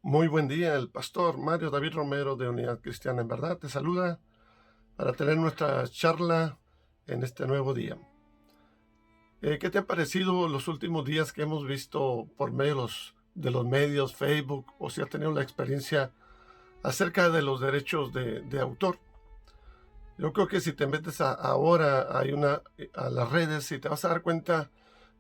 Muy buen día, el pastor Mario David Romero de Unidad Cristiana en Verdad te saluda para tener nuestra charla en este nuevo día. ¿Qué te han parecido los últimos días que hemos visto por medio de los medios, Facebook, o si has tenido la experiencia acerca de los derechos de autor? Yo creo que si te metes ahora a las redes y te vas a dar cuenta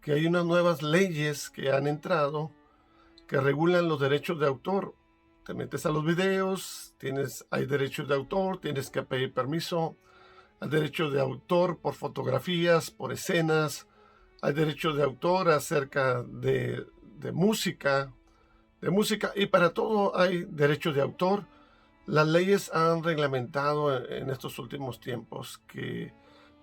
que hay unas nuevas leyes que han entrado que regulan los derechos de autor. Te metes a los videos, hay derechos de autor, tienes que pedir permiso, hay derechos de autor por fotografías, por escenas, hay derechos de autor acerca de música, y para todo hay derechos de autor. Las leyes han reglamentado en estos últimos tiempos que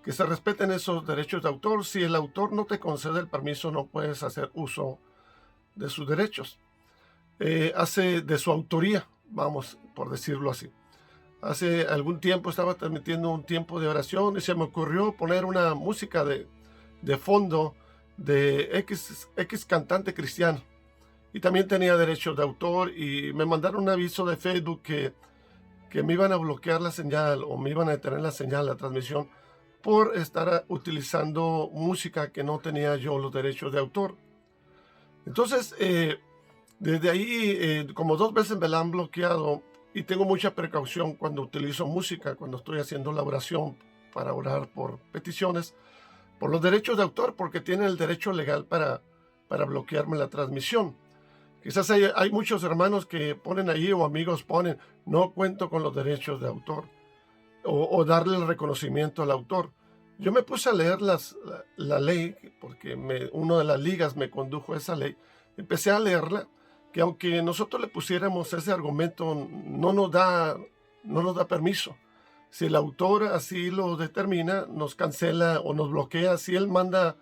se respeten esos derechos de autor. Si el autor no te concede el permiso, no puedes hacer uso de sus derechos. Hace de su autoría, vamos, por decirlo así. Hace algún tiempo estaba transmitiendo un tiempo de oración y se me ocurrió poner una música de fondo de X cantante cristiano. Y también tenía derechos de autor y me mandaron un aviso de Facebook que me iban a bloquear la señal o me iban a detener la señal, la transmisión, por estar utilizando música que no tenía yo los derechos de autor. Entonces, desde ahí, como 2 veces me la han bloqueado y tengo mucha precaución cuando utilizo música, cuando estoy haciendo la oración para orar por peticiones, por los derechos de autor, porque tienen el derecho legal para bloquearme la transmisión. Quizás hay muchos hermanos que ponen ahí o amigos ponen, no cuento con los derechos de autor o darle el reconocimiento al autor. Yo me puse a leer la ley, porque una de las ligas me condujo a esa ley. Empecé a leerla, que aunque nosotros le pusiéramos ese argumento, no nos da permiso. Si el autor así lo determina, nos cancela o nos bloquea. Si él manda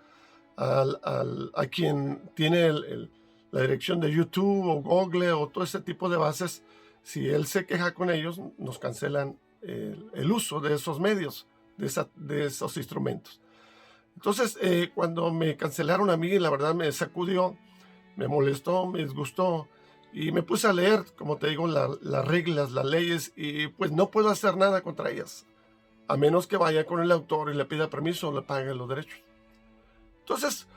a quien tiene la dirección de YouTube o Google o todo ese tipo de bases, si él se queja con ellos, nos cancelan el uso de esos medios, de esos instrumentos. Entonces, cuando me cancelaron a mí, la verdad me sacudió, me molestó, me disgustó y me puse a leer, como te digo, las reglas, las leyes, y pues no puedo hacer nada contra ellas, a menos que vaya con el autor y le pida permiso o le pague los derechos. Entonces,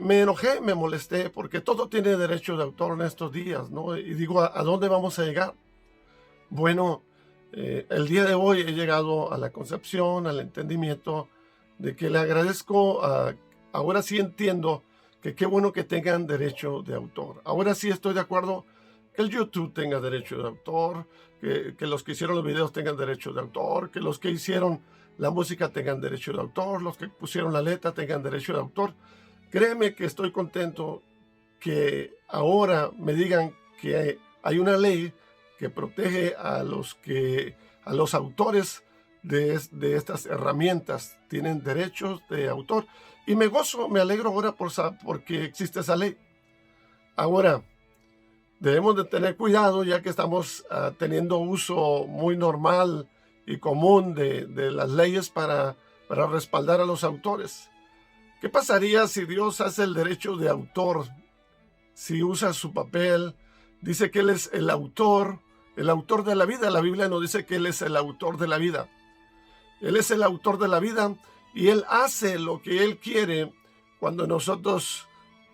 me enojé, me molesté, porque todo tiene derecho de autor en estos días, ¿no? Y digo, ¿a dónde vamos a llegar? Bueno, el día de hoy he llegado a la concepción, al entendimiento de que le agradezco, ahora sí entiendo que qué bueno que tengan derecho de autor. Ahora sí estoy de acuerdo que el YouTube tenga derecho de autor, que los que hicieron los videos tengan derecho de autor, que los que hicieron la música tengan derecho de autor, los que pusieron la letra tengan derecho de autor. Créeme que estoy contento que ahora me digan que hay una ley que protege a los autores de estas herramientas, tienen derechos de autor. Y me gozo, me alegro ahora porque existe esa ley. Ahora, debemos de tener cuidado, ya que estamos teniendo uso muy normal y común de las leyes para respaldar a los autores. ¿Qué pasaría si Dios hace el derecho de autor? Si usa su papel, dice que Él es el autor de la vida. La Biblia nos dice que Él es el autor de la vida. Él es el autor de la vida y Él hace lo que Él quiere cuando nosotros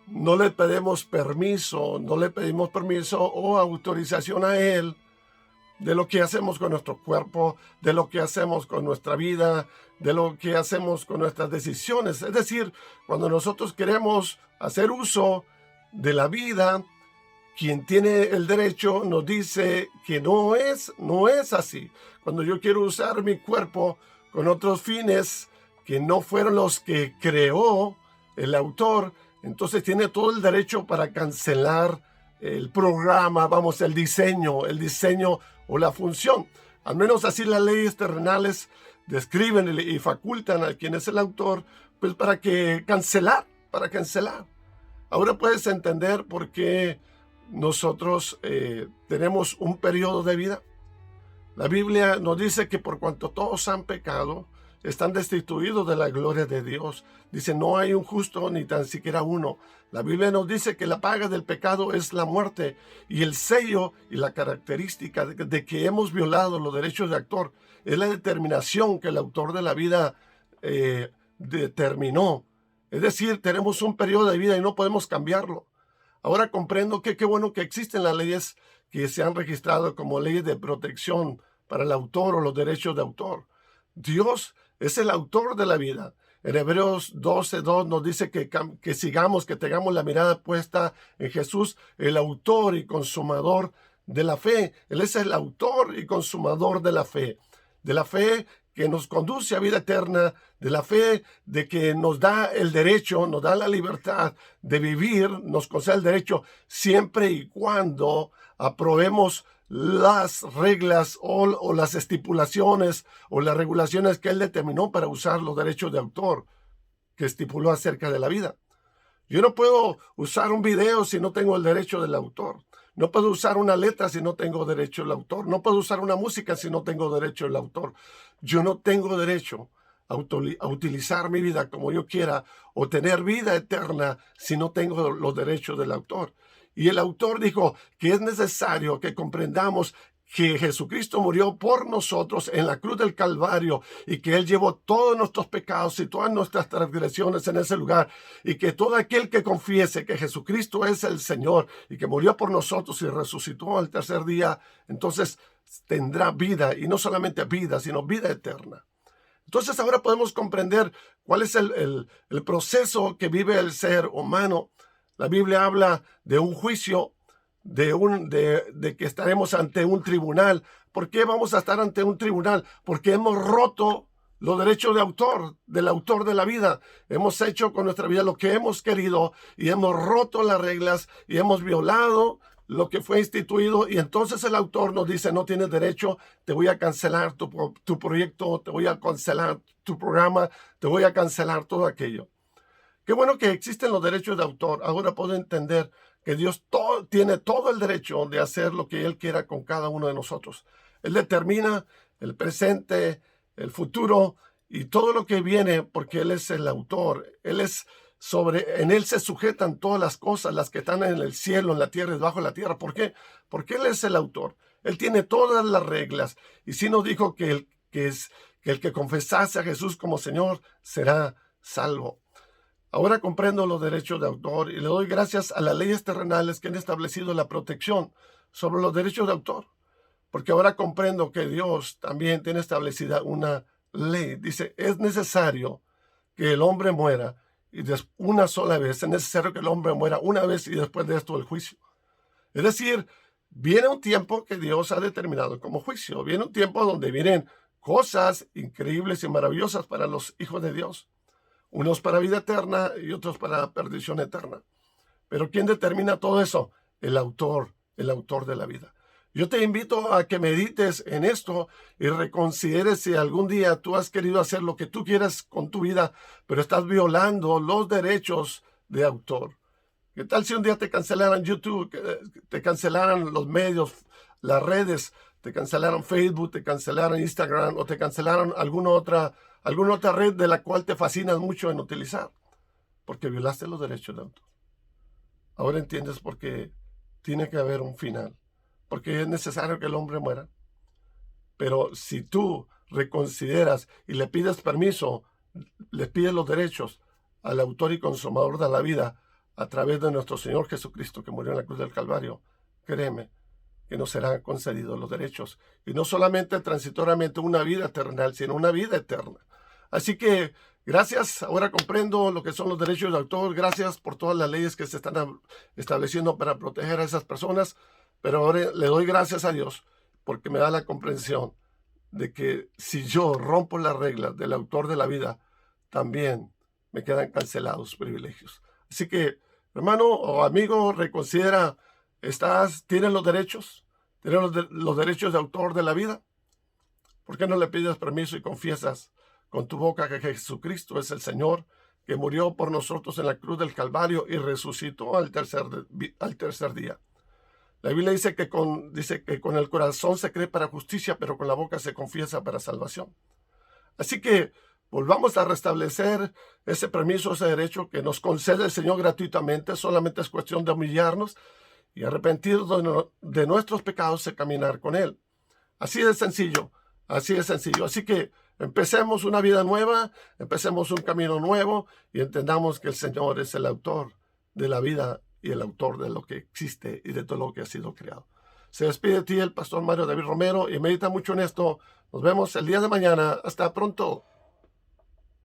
no le pedimos permiso o autorización a Él de lo que hacemos con nuestro cuerpo, de lo que hacemos con nuestra vida, de lo que hacemos con nuestras decisiones. Es decir, cuando nosotros queremos hacer uso de la vida, quien tiene el derecho nos dice que no es así. Cuando yo quiero usar mi cuerpo con otros fines que no fueron los que creó el autor, entonces tiene todo el derecho para cancelar el programa, el diseño o la función. Al menos así las leyes terrenales describen y facultan a quien es el autor, pues para cancelar. Ahora puedes entender por qué nosotros tenemos un periodo de vida. La Biblia nos dice que por cuanto todos han pecado están destituidos de la gloria de Dios. Dice, no hay un justo ni tan siquiera uno. La Biblia nos dice que la paga del pecado es la muerte, y el sello y la característica de que hemos violado los derechos de autor es la determinación que el autor de la vida determinó. Es decir, tenemos un periodo de vida y no podemos cambiarlo. Ahora comprendo que qué bueno que existen las leyes que se han registrado como leyes de protección para el autor o los derechos de autor. Dios es el autor de la vida. En Hebreos 12:2 nos dice que sigamos, que tengamos la mirada puesta en Jesús, el autor y consumador de la fe. Él es el autor y consumador de la fe que nos conduce a vida eterna, de la fe de que nos da el derecho, nos da la libertad de vivir, nos concede el derecho siempre y cuando aprobemos las reglas o las estipulaciones o las regulaciones que él determinó para usar los derechos de autor que estipuló acerca de la vida. Yo no puedo usar un video si no tengo el derecho del autor. No puedo usar una letra si no tengo derecho del autor. No puedo usar una música si no tengo derecho del autor. Yo no tengo derecho a utilizar mi vida como yo quiera o tener vida eterna si no tengo los derechos del autor. Y el autor dijo que es necesario que comprendamos que Jesucristo murió por nosotros en la cruz del Calvario y que Él llevó todos nuestros pecados y todas nuestras transgresiones en ese lugar, y que todo aquel que confiese que Jesucristo es el Señor y que murió por nosotros y resucitó al tercer día, entonces tendrá vida, y no solamente vida, sino vida eterna. Entonces ahora podemos comprender cuál es el proceso que vive el ser humano. La Biblia habla de un juicio, de que estaremos ante un tribunal. ¿Por qué vamos a estar ante un tribunal? Porque hemos roto los derechos de autor, del autor de la vida. Hemos hecho con nuestra vida lo que hemos querido y hemos roto las reglas y hemos violado lo que fue instituido, y entonces el autor nos dice, no tienes derecho, te voy a cancelar tu proyecto, te voy a cancelar tu programa, te voy a cancelar todo aquello. Qué bueno que existen los derechos de autor. Ahora puedo entender que Dios tiene todo el derecho de hacer lo que Él quiera con cada uno de nosotros. Él determina el presente, el futuro y todo lo que viene, porque Él es el autor. En Él se sujetan todas las cosas, las que están en el cielo, en la tierra y debajo de la tierra. ¿Por qué? Porque Él es el autor. Él tiene todas las reglas. Y sí nos dijo que el que confesase a Jesús como Señor será salvo. Ahora comprendo los derechos de autor y le doy gracias a las leyes terrenales que han establecido la protección sobre los derechos de autor. Porque ahora comprendo que Dios también tiene establecida una ley. Dice, es necesario que el hombre muera y una sola vez. Es necesario que el hombre muera una vez y después de esto el juicio. Es decir, viene un tiempo que Dios ha determinado como juicio. Viene un tiempo donde vienen cosas increíbles y maravillosas para los hijos de Dios. Unos para vida eterna y otros para perdición eterna. Pero ¿quién determina todo eso? El autor de la vida. Yo te invito a que medites en esto y reconsideres si algún día tú has querido hacer lo que tú quieras con tu vida, pero estás violando los derechos de autor. ¿Qué tal si un día te cancelaran YouTube, te cancelaran los medios, las redes, te cancelaran Facebook, te cancelaran Instagram o te cancelaran alguna otra red de la cual te fascinas mucho en utilizar? Porque violaste los derechos de autor. Ahora entiendes por qué tiene que haber un final. Porque es necesario que el hombre muera. Pero si tú reconsideras y le pides permiso, le pides los derechos al autor y consumador de la vida a través de nuestro Señor Jesucristo, que murió en la cruz del Calvario, créeme que nos serán concedidos los derechos. Y no solamente transitoriamente una vida terrenal, sino una vida eterna. Así que gracias, ahora comprendo lo que son los derechos de autor. Gracias por todas las leyes que se están estableciendo para proteger a esas personas. Pero ahora le doy gracias a Dios porque me da la comprensión de que si yo rompo las reglas del autor de la vida, también me quedan cancelados privilegios. Así que, hermano o amigo, reconsidera, ¿tienes los derechos? ¿Tienes los derechos de autor de la vida? ¿Por qué no le pides permiso y confiesas con tu boca que Jesucristo es el Señor, que murió por nosotros en la cruz del Calvario y resucitó al tercer día? La Biblia dice que con el corazón se cree para justicia, pero con la boca se confiesa para salvación. Así que volvamos a restablecer ese permiso, ese derecho que nos concede el Señor gratuitamente. Solamente es cuestión de humillarnos y arrepentirnos de nuestros pecados y caminar con Él. Así de sencillo, así de sencillo. Así que empecemos una vida nueva, empecemos un camino nuevo y entendamos que el Señor es el autor de la vida y el autor de lo que existe y de todo lo que ha sido creado. Se despide de ti el pastor Mario David Romero y medita mucho en esto. Nos vemos el día de mañana. Hasta pronto.